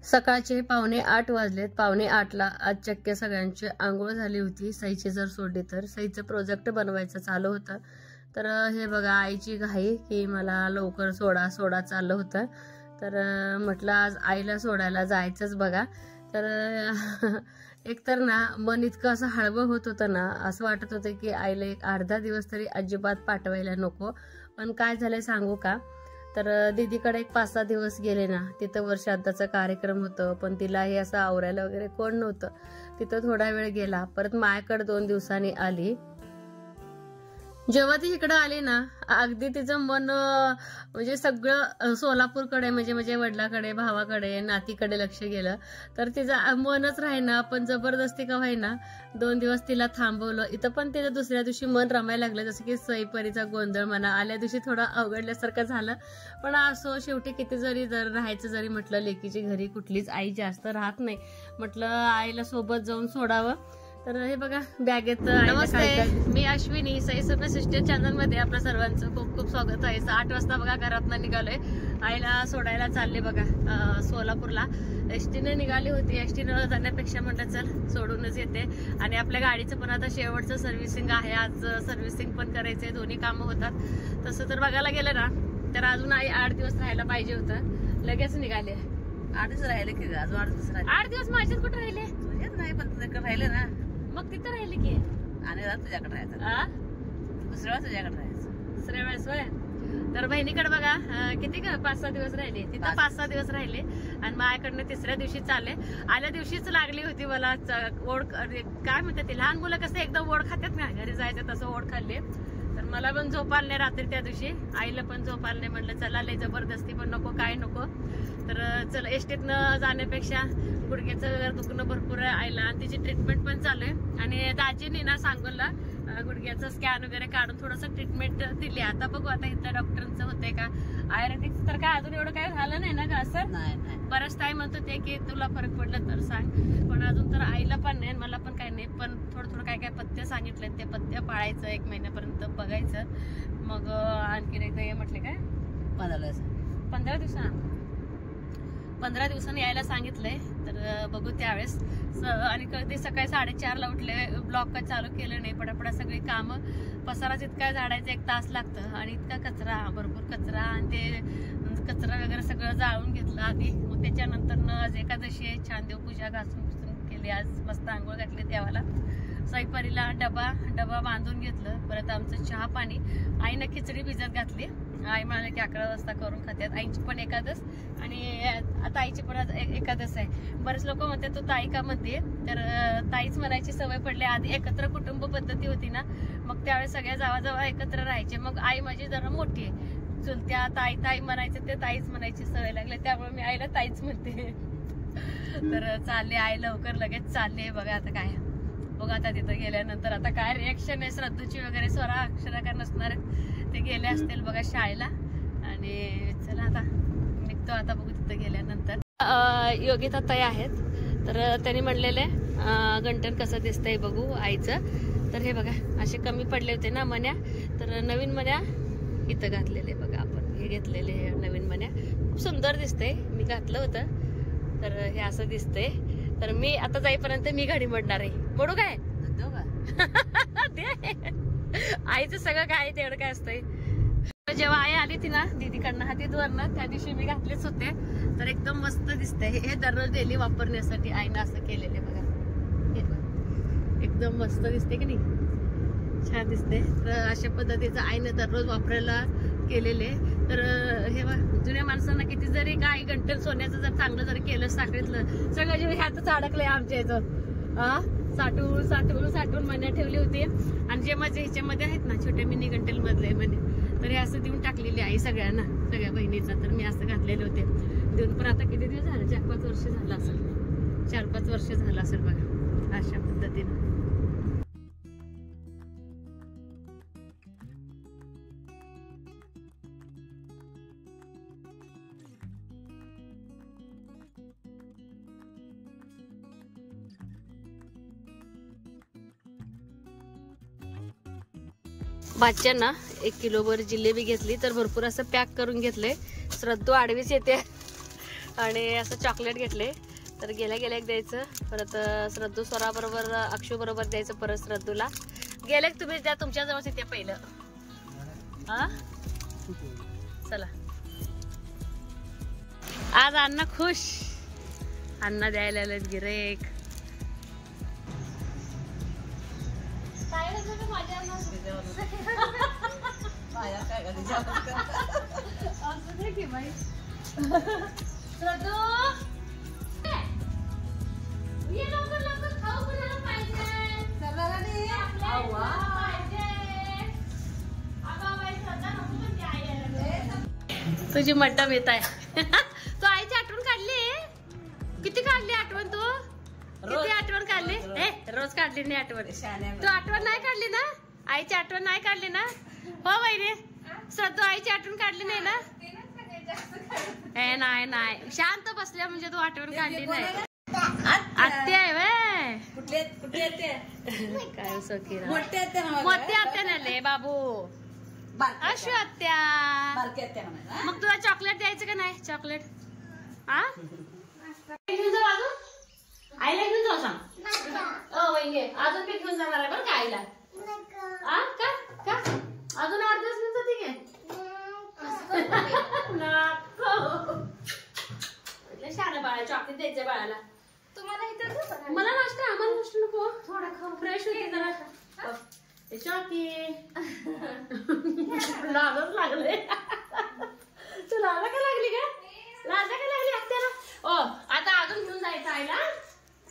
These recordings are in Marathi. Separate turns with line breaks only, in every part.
सकाळचे 7:45 वाजलेत. 7:45ला आज चक्क सगळ्यांची आंघोळ झाली होती. सईची जर सोडली तर सईचं प्रोजेक्ट बनवायचं चालू होतं. तर हे बघा आईची घाई की मला लवकर सोडा चाललं होतं. तर म्हटलं आज आईला सोडायला जायचंच बघा. तर एकतर ना मन इतकं असं हळवं होत होतं ना, असं वाटत होतं की आईला एक अर्धा दिवस तरी अजिबात पाठवायला नको. पण काय झालंय सांगू का, तर दीदीकडे एक 5-6 दिवस गेले ना, तिथं वर्षांताचा कार्यक्रम होतं. पण तिला हे असं आवरायला वगैरे कोण नव्हतं. तिथं थोडा वेळ गेला, परत माझ्याकडे 2 दिवसांनी आली. जेव्हा ती इकडे आली ना, अगदी तिचं मन म्हणजे सगळं सोलापूरकडे म्हणजे वडिलाकडे, भावाकडे, नातीकडे लक्ष गेलं. तर तिचं मनच राहीना. पण जबरदस्ती का व्हायना 2 दिवस तिला थांबवलं. इथं पण तिचं दुसऱ्या दिवशी मन रमायला लागलं. जसं की सईपरीचा गोंधळ म्हणा, आल्या दिवशी थोडं अवघडल्यासारखं झालं. पण असो, शेवटी किती जरी राहायचं जरी म्हटलं, लेकीची घरी कुठलीच आई जास्त राहत नाही. म्हटलं आईला सोबत जाऊन सोडावं. तर हे बघा बॅगेत. नमस्ते, मी अश्विनी. सई सर्व सिस्टर चॅनल मध्ये आपलं सर्वांचं खूप खूप स्वागत आहे. 8 वाजता बघा घरातनं निघालोय. आईला सोडायला चालले बघा सोलापूरला. एसटीने निघाली होती. एसटीनं जाण्यापेक्षा म्हटलं चल सोडूनच येते. आणि आपल्या गाडीचं पण आता शेवटचं सर्व्हिसिंग आहे. आज सर्व्हिसिंग पण करायचंय, दोन्ही कामं होतात. तसं तर बघायला गेलं ना तर अजून आई 8 दिवस राहायला पाहिजे होतं. लगेच निघाले.
8 दिवस राहिले की अजून 8 दिवस राहिले.
8 दिवस माझ्याच कुठे राहिले?
तुझ्याच नाही पण तुझ्याकडे राहिले ना.
मग तिथं राहिले की
आणि तुझ्याकडे राहायचं, दुसऱ्या वेळेस तुझ्याकडे राहायचं.
दुसऱ्या वेळेस होय. तर बहिणीकडे बघा किती 5-6 दिवस राहिले. तिथं 5-6 दिवस राहिले. आणि माझ्याकडनं 3ऱ्या दिवशी चालले. आल्या दिवशीच लागली होती मला ओढ. काय म्हणते ते, लहान मुलं कसं एकदम ओढ खात्यात ना, घरी जायचं तसं ओढ खाल्ली. तर मला पण झोप आली नाही रात्री त्या दिवशी. आईला पण झोप आली नाही. म्हटलं चला लय जबरदस्ती पण नको, काय नको. तर चल एसटीतनं जाण्यापेक्षा गुडघ्याचं दुखणं भरपूर आहे आईला. आणि तिची ट्रीटमेंट पण चालू आहे. आणि दाजीनी ना सांगोला गुडघ्याचं स्कॅन वगैरे काढून थोडंसं ट्रीटमेंट दिली. आता बघू आता इथल्या डॉक्टरांचं होतंय का. आयुर्वेदिक तर काय अजून एवढं काय झालं नाही ना का असं.
नाही
बराच टाइम म्हणतो ते की तुला फरक पडला तर सांग. पण अजून तर आईला पण नाही, मला पण काही नाही. पण थोडं काय काय पथ्य सांगितले, ते पथ्य पाळायचं 1 महिन्यापर्यंत बघायचं. मग आणखीन एकदा ये म्हटले काय 15 दिवसांनी यायला सांगितलंय. तर बघू त्यावेळेस. आणि कधी सकाळी 4:30ला उठले, ब्लॉक का चालू केलं नाही. पटापटा सगळी कामं, पसाराच इतका झाडायचं 1 तास लागतं. आणि इतका कचरा, भरपूर कचरा. आणि ते कचरा वगैरे सगळं जाळून घेतलं आधी. मग त्याच्यानंतर आज एकादशी आहे, छान देवपूजा घासून केली. आज मस्त आंघोळ घातली देवाला. सईपरीला डबा बांधून घेतलं. परत आमचं चहा पाणी. आईनं खिचडी भिजत घातली. आई म्हणाले की 11 वाजता करून खात्यात. आईची पण एकादस आणि आता आईची पण आज एकादस आहे. बरेच लोक म्हणतात तू ताई का म्हणते. तर ताईच म्हणायची सवय पडली. आधी एकत्र कुटुंब पद्धती होती ना, मग त्यावेळेस सगळ्या जावा एकत्र राहायचे. मग आई माझी जरा मोठी आहे, चुलत्या ताई म्हणायचे, ते ताईच म्हणायची सवय लागली. त्यामुळे मी आईला ताईच म्हणते. तर चालले आई लवकर लगेच चालले. बघा आता काय, बघा आता तिथं गेल्यानंतर आता काय रिएक्शन आहे. श्रद्धूची वगैरे स्वरा अक्षरा काय नसणार आहेत, ते गेले असतील बघा शाळेला. आणि चला आता निघतो. आता बघू तिथं गेल्यानंतर. योगिता ताई आहेत, तर त्यांनी म्हणलेले गंठन कसं दिसतंय बघू आईचं. तर हे बघा असे कमी पडले होते ना मण्या, तर नवीन मण्या इथं घातलेले बघा. आपण हे घेतलेले नवीन मण्या खूप सुंदर दिसतंय. मी घातलं होतं तर हे असं दिसतंय. तर मी आता जाईपर्यंत मी घडी मोडणार आहे. मोडू काय आईचं सगळं काय तेवढं काय असतंय. जेव्हा आई आली ती ना दीदीकडनं हातीद्वारनं, त्या दिवशी मी घातलेच होते. तर एकदम मस्त दिसतंय. हे दररोज डेली वापरण्यासाठी आईनं असं केलेलं बघा. एकदम मस्त दिसते की नाही, छान दिसते. तर अशा पद्धतीचं आईनं दररोज वापरायला केलेले. तर हे जुन्या माणसांना किती जरी काय गंठन सोन्याचं जर चांगलं जरी केलं साखरेतलं, सगळं जे ह्यातच अडकलंय आमच्या याचं. साठवून मण्या ठेवली होती. आणि जे माझ्या ह्याच्यामध्ये आहेत ना छोट्या मिनी गंटेल मधले मण्या, तर हे असं देऊन टाकलेली आई सगळ्यांना, सगळ्या बहिणीचा. तर मी असं घातलेले होते देऊन. पण आता किती दिवस झाले, 4-5 वर्ष झालं असेल. 4-5 वर्ष झालं असेल बघा अशा पद्धतीनं. बाच्यांना 1 किलोभर जिलेबी घेतली. तर भरपूर असं पॅक करून घेतलंय. श्रद्धू आडवीच येते आणि असं चॉकलेट घेतले. तर गेल्या गेल्या एक द्यायचं, परत श्रद्धू स्वरा बरोबर अक्षू बरोबर द्यायचं, परत श्रद्धूला गेल्या तुम्ही द्या तुमच्याजवळ तिथे पहिलं. हा चला आज अण्णा खुश, अण्णा द्यायला आलेत गिरेक. तुझी मड्डम येत आहे. तू आईची आठवण काढली, किती काढली आठवण तू, किती आठवण काढली. रोज काढली नाही आठवण, तू आठवण नाही काढली ना, आईची आठवण नाही काढली ना. हो वहिनी श्रद्धू आईची आठवण काढली नाही ना. नाही नाही शांत बसल्या म्हणजे तू आठवण काढली नाही. आत्या आहे वे काय सखी मोठी आत्या नाले बाबू अशी आत्या. मग तुला चॉकलेट द्यायचं का नाही चॉकलेट. हा घेऊन जाऊ अजून, आईला घेऊन जाऊ सांग. वहिनी अजून मी घेऊन जाणार आहे बरं का आईला. का अजून 8 दिवस घेऊन जाते काय. शाळा बाळा चॉकलेट द्यायचं बाळाला. तुम्हाला इथं मला नाश्ता, आम्हाला नाश्ता नको, थोडा खाऊ फ्रेश होते जरा. चॉकी लाजच लागले. तू लाजा का लागली का, लाजा का लागली आत्याला. ओ आता अजून घेऊन जायचं आईला,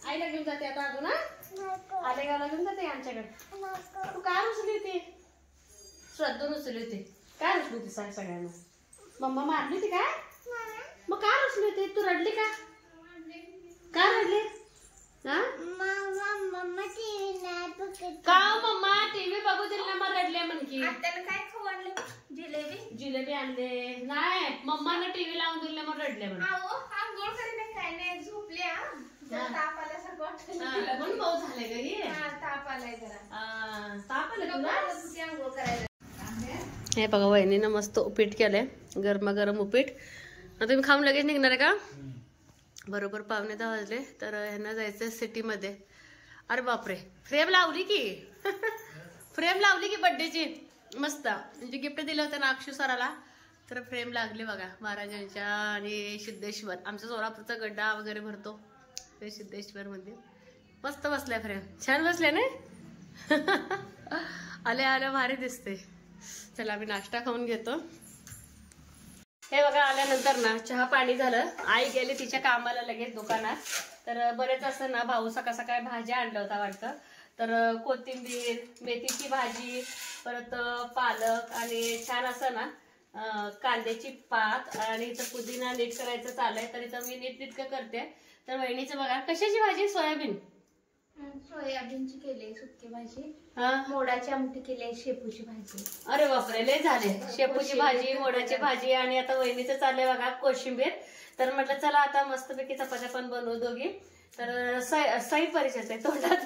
आईला घेऊन जाते आता अजून. आलेगावला घेऊन जाते आमच्याकडे. तू काय रुसली होती, श्रद्धू रुसली होती. काय रुसली होती सांग सगळ्यांना. मम्मा मारली होती काय, मग काय रुसली होती, तू रडली का, काय रडली. का मम्मा टीव्ही बघू दिली मग रडले म्हणकी. काय खाऊ आणले, जिलेबी जिलेबी आणले नाही, मम्मानं टीव्ही लावून दिले मग रडले म्हणून. म्हणून भाऊ झाले का हे, ताप आलाय जरा, ताप आलाय तुला. हे बघा वहिनीनं मस्त उपीट केलंय, गरमागरम उपीट. तुम्ही खाऊन लगेच निघणार आहे का. बरोबर 9:15 वाजले. तर ह्यांना जायचं सिटीमध्ये. अरे बापरे फ्रेम लावली की फ्रेम लावली की बड्डेची मस्त, म्हणजे गिफ्ट दिलं होतं ना अक्षू सराला. तर फ्रेम लागली बघा महाराजांच्या. आणि सिद्धेश्वर आमचा सोलापूरचा गड्डा वगैरे भरतो ते सिद्धेश्वर मध्ये मस्त बसलाय फ्रेम, छान बसले ना. आल्या आल्या भारी दिसते. चला आम्ही नाश्ता खाऊन घेतो. हे बघा आल्यानंतर ना चहा पाणी झालं. आई गेली तिच्या कामाला लगेच दुकानात. तर बरेच असं ना भाऊ सकाळ सकाळी भाज्या आणल्या होता वाटतं. तर कोथिंबीर, मेथीची भाजी, परत पालक आणि छान असं ना कांद्याची पात आणि इथं पुदिना नीट करायचं चाललंय. तर इथं मी नीट करते. तर वहिनीचं बघा कशाची भाजी, सोयाबीन
सोयाबीनची केली सुकी भाजी, मोडाची आमटी केली, शेपूची भाजी.
अरे बापरे लय झाले, शेपूची भाजी, मोडाची भाजी आणि आता वहिनीचं चाललंय बघा कोशिंबीर. तर म्हटलं चला आता मस्तपैकी चपात्या पण बनवू दोघी. तर सई परिचय आहे तोंडात.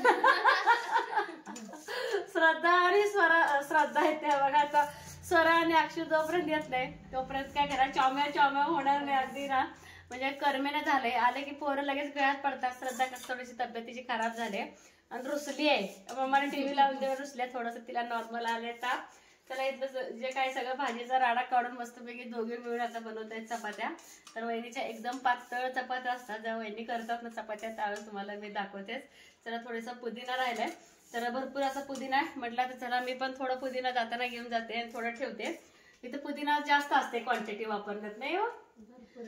श्रद्धा आणि श्रद्धा येते बघा. आता स्वरा आणि अक्षू जोपर्यंत येत नाही तोपर्यंत काय करा, चॉम्या होणार नाही अगदी ना, म्हणजे करमेना झालंय. आले की पोरं लगेच गळ्यात पडतात. श्रद्धा थोडीशी तब्येतीची खराब झाली आणि रुसली आहे. मम्माने टीव्ही लावून देऊन रुसल्या, थोडस तिला नॉर्मल आले ताप. त्याला इथलं जे काय सगळं भाजीचा राडा काढून मस्तपैकी दोघे मिळून आता बनवत आहेत चपात्या. तर वहिनीच्या एकदम पातळ चपात्या असतात, ज्या वहिनी करतात ना चपात्या त्यावेळेस तुम्हाला मी दाखवतेच. चला थोडासा पुदिना राहिलाय, तर भरपूर असा पुदिना म्हटलं तर चला मी पण थोडं पुदिना जाताना घेऊन जाते आणि थोडं ठेवते. इथं पुदिना जास्त असते, क्वांटिटी वापरण्यात नाही हो.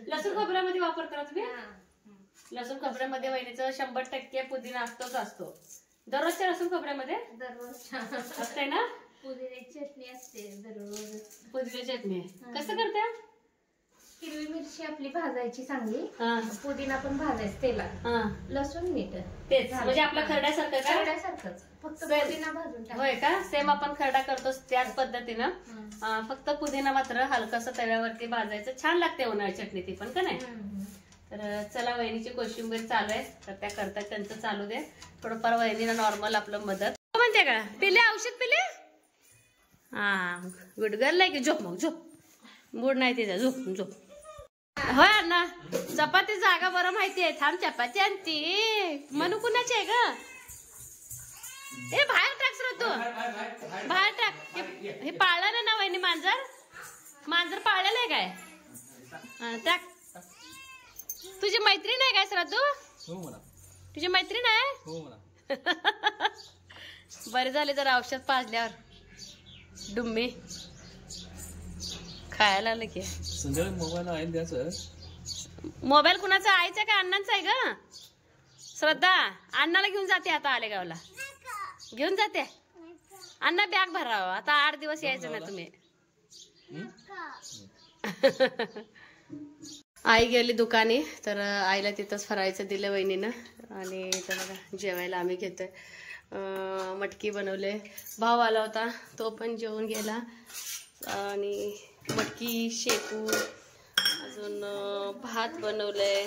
लसूण खोबऱ्यामध्ये वापरता तुम्ही. लसूण खोबऱ्यामध्ये वहिनीचं 100% पुदिना असतो. दररोजच्या लसूण खोबऱ्यामध्ये
दररोज
असते ना.
पुदिन्याची चटणी असते दररोज.
पुदिना चटणी कसं करते.
हिरवी मिरची आपली भाजायची चांगली, पुदिना पण भाजायचं तेलात, लसूण मीठ
तेच म्हणजे आपला खरड्यासारखं का.
खरड्यासारखंच फक्त पुदिना भाजून टाकायचा.
होय का, सेम आपण खरडा करतो त्याच पद्धतीनं. फक्त पुदिना मात्र हलकासा तव्यावरती भाजायचं, छान लागते उन्हाळी चटणी ती पण का नाही. तर चला वहिनीची कोशिंबीर चालू आहे, तर त्या करतात त्यांचं चालू दे. थोडंफार वहिनीला नॉर्मल आपलं मदत म्हणते का. पिले औषध पिले. हा गुड गर्ल आहे की. झोप मग झोप, मूड नाही तिचा, झोप. होय अण्णा चपाती जागा बरं माहितीये. थांब चपाती आणती. मनू कुणाची आहे ग? हे बाहेर टाक श्रद्धू, बाहेर टाक. हे पाळलं ना ना वहिनी मांजर? मांजर पाळलेलं आहे काय? टाक. तुझी मैत्रीण आहे काय श्रद्धू? तुझी मैत्रीण आहे? बरे झाले जरा औषध पाजल्यावर. डुम्मी खायला आलं की.
मोबाईल आहे त्याचं.
मोबाईल कुणाचा? आईचा का अण्णांचा आहे ग? श्रद्धा अण्णाला घेऊन जाते आता आलेगावला. घेऊन जाते. अण्णा बॅग भरावं आता. 8 दिवस यायचं ना तुम्ही. आई गेली दुकानी तर आईला तिथंच फरायचं दिलं वहिनीनं. आणि तर जेवायला आम्ही घेतोय. मटकी बनवले. भाव आला होता तो पण जेवून गेला. आणि मटकी, शेपू, अजून भात बनवलंय.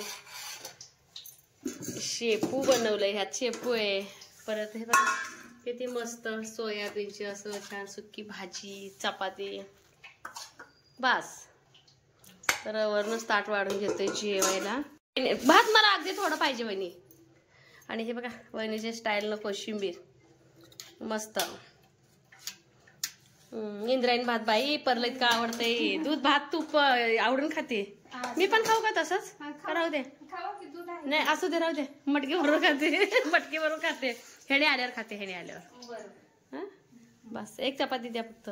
शेपू बनवलंय. ह्यात शेपू आहे. परत हे बघा किती मस्त सोयाबीनची असं छान सुक्की भाजी, चपाती. बस तर वरूनच ताट वाढून घेतोय जेवायला. भात मला अगदी थोडं पाहिजे वहिनी. आणि हे बघा वहिनीच्या स्टाईलनं कोशिंबीर मस्त. इंद्रायणी भात बाई परला इतकं आवडतंय. दूध भात तूप आवडून खाते. मी पण खाऊ का तसंच? राहू दे. नाही असू दे राहू दे. मटकी बरोबर खाते. मटकी बरोबर खाते. हेणे आल्यावर खाते. हेणे आल्यावर बस. एक चपाती द्या फक्त.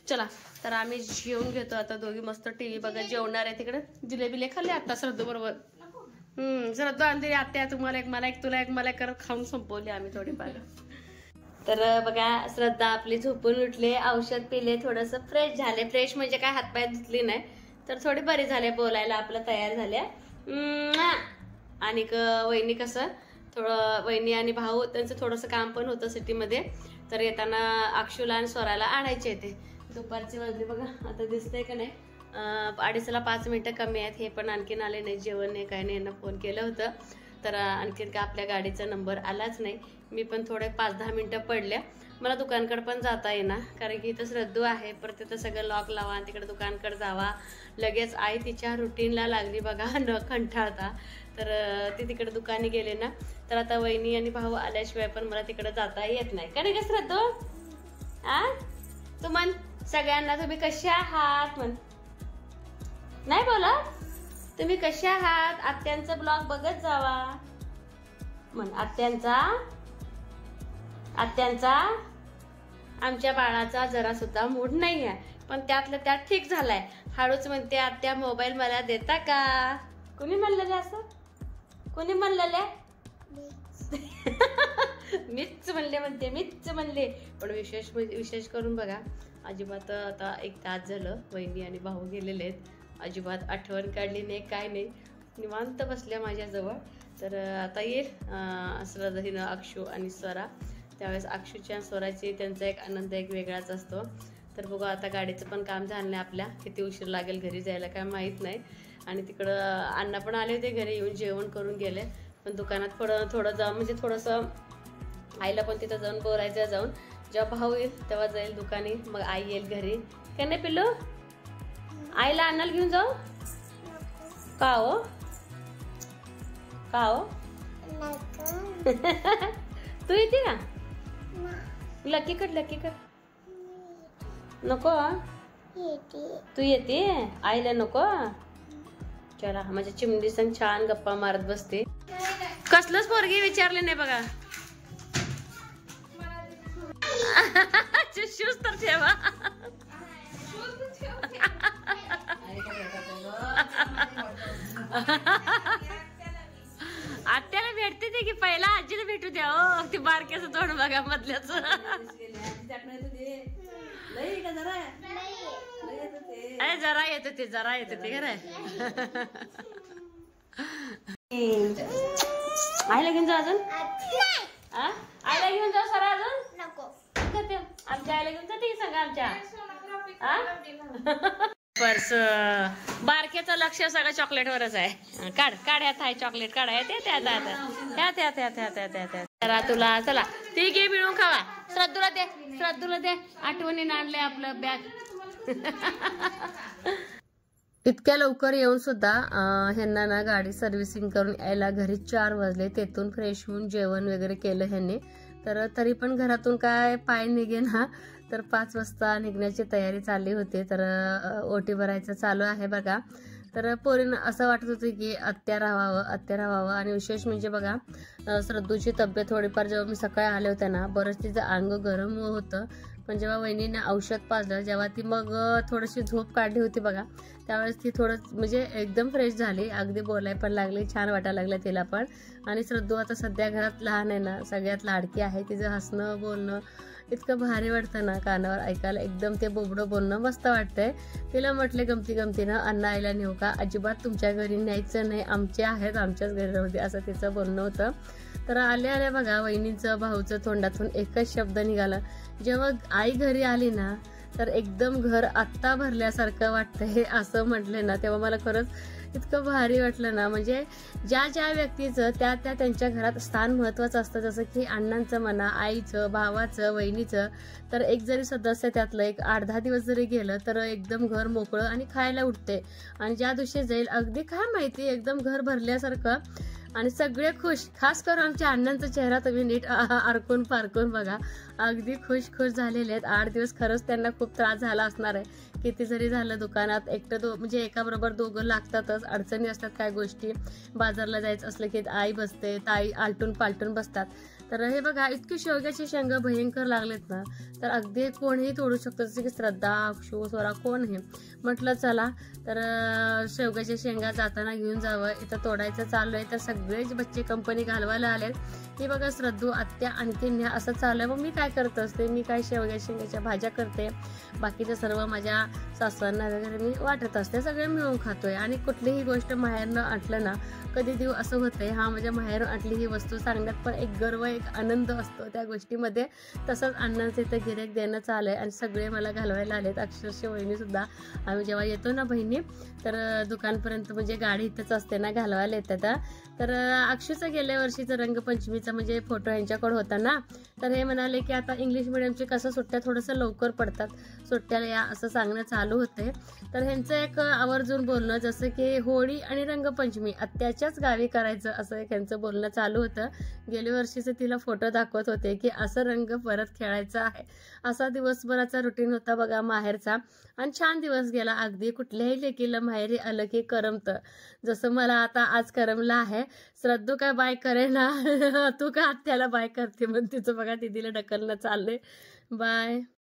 चला तर आम्ही जेवून घेतो आता. दोघी मस्त टीव्ही बघत जेवणार आहे. तिकडे जिलेबिले खाल्ले आता श्रद्धू बरोबर. श्रद्धू आणते आत्या तुम्हाला एक, मला एक, तुला एक, मला करत खाऊन संपवले आम्ही थोडीफार. तर बघा श्रद्धा आपली झोपून उठले. औषध पिले. थोडस फ्रेश झाले. फ्रेश म्हणजे काय हातपाय धुतली नाही तर थोडी बरी झाले. बोलायला आपलं तयार झाल्या. आणि वहिनी कसं थोडं वहिनी आणि भाऊ त्यांचं थोडंसं काम पण होतं सिटीमध्ये. तर येताना अक्षूला आणि स्वराला आणायचे येते. दुपारचे वाजले बघा आता दिसतंय का नाही. 2:30ला 5 मिनिटं कमी आहेत. हे पण आणखीन आले नाही. जेवण नाही काय नाही. यांना फोन केलं होतं तर आणखीन का आपल्या गाडीचा नंबर आलाच नाही. मी पण थोडे 5-10 मिनिटं पडल्या. मला दुकानकडे पण जाता येईना कारण की इथं श्रद्धू आहे. परत तिथं सगळं लॉक लावा आणि तिकडे दुकानकडे जावा. लगेच आई तिच्या रुटीनला लागली बघा न कंटाळता. तर ती तिकडे दुकानी गेले ना तर आता वहिनी आणि भाऊ आल्याशिवाय पण मला तिकडे जाता येत नाही. का नाही का श्रद्धू? तू म्हण सगळ्यांना तुम्ही कसे आहात म्हण. नाही बोला तुम्ही कसे आहात. आत्यांचा ब्लॉग बघत जावा म्हण. आत्यांचा आमच्या बाळाचा जरा सुद्धा मूड नाही आहे. पण त्यातलं त्यात ठीक झालाय. हळूच म्हणते आत्या मोबाईल मला देता का? कोणी म्हणलेलं असं? कोणी म्हणलेलं? मीच म्हणले म्हणते. मीच म्हणले. पण विशेष करून बघा अजिबात आता 1 तास झालं वहिनी आणि भाऊ गेलेले आहेत. अजिबात आठवण काढली नाही काय नाही. निवांत बसल्या माझ्याजवळ. तर आता येईल श्रद्धाहीनं अक्षू आणि स्वरा. त्यावेळेस अक्षूच्या आणि स्वराची त्यांचा एक आनंद एक वेगळाच असतो. तर बघू आता गाडीचं पण काम झालं नाही. आपल्या किती उशीर लागेल घरी जायला काय माहीत नाही. आणि तिकडं अण्णा पण आले होते. घरी येऊन जेवण करून गेले. पण दुकानात थोडं जाऊन म्हणजे थोडंसं आईला पण तिथं जाऊन बोलायचं. जाऊन जेव्हा भाऊ येईल तेव्हा जाईल दुकानी. मग आई येईल घरी. काय नाही पिल्लू? आईला अण्णाला घेऊन जाऊ का हो? का हो? तू येते का? लकी कट नको. तू येते आईला नको. चला माझ्या चिमणी संग छान गप्पा मारत बसते. कसलंच पोरगी विचारले नाही बघा. शूज तर ठेवा. आत्याला भेटते ते की पहिला आजीला भेटू द्या. हो ते बारक्याचं तोंड बघा मधल्याच. जरा येत ते खरं. आईला घेऊन जा अजून. आईला घेऊन जाऊ सर अजून नको. आमच्या आईला घेऊन जाते सांगा आमच्या. पर्स बारक्याचं लक्ष सगळं चॉकलेटवरच आहे. काढ ह्यात आहे चॉकलेट. काढ त्या तुला. चला ती घे मिळून खावा. श्रद्धूला दे. आठवणीने आणलंय आपलं बॅग. इतक्या लवकर येऊन सुद्धा ह्यांना ना गाडी सर्व्हिसिंग करून यायला घरी 4 वाजले. तेथून फ्रेश होऊन जेवण वगैरे केलं ह्यांनी. तर तरी पण घरातून काय पाय निघे ना, तर 5 वाजता निघण्याची तयारी चालली होती. तर ओटी भरायचं चालू आहे बघा. तर पोरीनं असं वाटत होतं की आत्या राहावं. आणि विशेष म्हणजे बघा, श्रद्धूची तब्येत थोडीफार जेव्हा मी सकाळी आले होते ना, बरंच तिचं अंग गरम होतं. पण जेव्हा वहिनीने औषध पाजलं, जेव्हा ती मग थोडीशी झोप काढली होती बघा, त्यावेळेस ती थोडं म्हणजे एकदम फ्रेश झाली. अगदी बोलाय पण लागली, छान वाटायला लागलं तिला पण. आणि श्रद्धू आता सध्या घरात लहान आहे ना, सगळ्यात लाडकी आहे. तिचं हसणं बोलणं इतकं भारी वाटतं ना कानावर ऐकायला. एकदम ते बोबडं बोलणं मस्त वाटतंय. तिला म्हटले गमतीनं, अण्णा आईला नेऊ का? अजिबात तुमच्या घरी न्यायचं नाही, आमचे आहेत, आमच्याच घरी राहू दे, असं तिचं बोलणं होतं. तर आल्या बघा वहिनीचं भाऊचं तोंडातून एकच शब्द निघाला. जेव्हा आई घरी आली ना, तर एकदम घर आत्ता भरल्यासारखं वाटतंय असं म्हटले ना, तेव्हा मला खरंच इतकं भारी वाटलं ना. म्हणजे ज्या व्यक्तीचं त्या त्यांच्या घरात स्थान महत्वाचं असतं. जसं की अण्णांचं म्हणा, आईचं, भावाचं, वहिनीचं. तर एक जरी सदस्य त्यातलं एक 8-10 दिवस जरी गेलं तर एकदम घर मोकळं आणि खायला उठते. आणि ज्या दिवशी जाईल अगदी काय माहिती एकदम घर भरल्यासारखं आणि सगळे खुश. खास करून आमच्या अण्णांचा चेहरा तुम्ही नीट आरकून पारकून बघा, अगदी खुश झालेले आहेत. 8 दिवस खरंच त्यांना खूप त्रास झाला असणार आहे. किती जरी झालं दुकानात एकटं म्हणजे एका बरोबर दोघं लागतातच. अडचणी असतात काय गोष्टी. बाजारला जायचं असलं की आई बसते, ताई आलटून पालटून बसतात. तर हे बघा इतकी शेवग्याची शेंगा भयंकर लागलेत ना, तर अगदी कोणीही तोडू शकतो. जसं की श्रद्धा, अक्षू, स्वरा कोण हे म्हटलं चला तर शेवग्याच्या शेंगा जाताना घेऊन जावं. इथं तोडायचं चालू आहे. तर सगळेच बच्चे कंपनी घालवायला आलेत. हे बघा श्रद्धू, आत्या आणखीन न्या असं चालू आहे. मग मी काय करत असते, मी काय शेवग्याच्या शेंगाच्या भाज्या करते. बाकीचं सर्व माझ्या सासवांना वगैरे मी वाटत असते. सगळे मिळून खातोय. आणि कुठलीही गोष्ट माहेरनं आणलं ना, कधी देऊ असं होतंय. हा म्हणजे माहेरून आणली ही वस्तू सांगण्यात पण एक गर्व, एक आनंद असतो त्या गोष्टीमध्ये. तसंच अण्णांचं इथं गिऱ्हाईक देणं चालू आहे. आणि सगळे मला घालवायला आलेत. अक्षरशः वहिनी सुद्धा. आम्ही जेव्हा येतो ना बहिणी, तर दुकानपर्यंत म्हणजे गाडी इथंच असते ना, घालवायला येतात. तर अक्षूचं गेल्या वर्षीचं रंगपंचमीचा म्हणजे फोटो यांच्याकडे होता ना, तर हे म्हणाले की आता इंग्लिश मिडियमचे कसं सुट्ट्या थोडंसं लवकर पडतात, सुट्ट्याला या असं सांगणं चालू होते. तर ह्यांचं एक आवर्जून बोलणं, जसं की होळी आणि रंगपंचमी आत्याच्याच गावी करायचं असं एक ह्यांचं बोलणं चालू होतं. गेल्या वर्षीचं तिला फोटो दाखवत होते की असं रंग परत खेळायचा आहे. असा दिवसभराचा रुटीन होता बघा माहेरचा. आणि छान दिवस गेला. अगदी कुठल्याही लेकीला माहेरी आलं की करमतं. जसं मला आता आज करमलं आहे. श्रद्धू काय बाय करे ना तू का आत्याला बाय करते, मग तिचं बघा दिदीला ढकलणं चाललंय. बाय.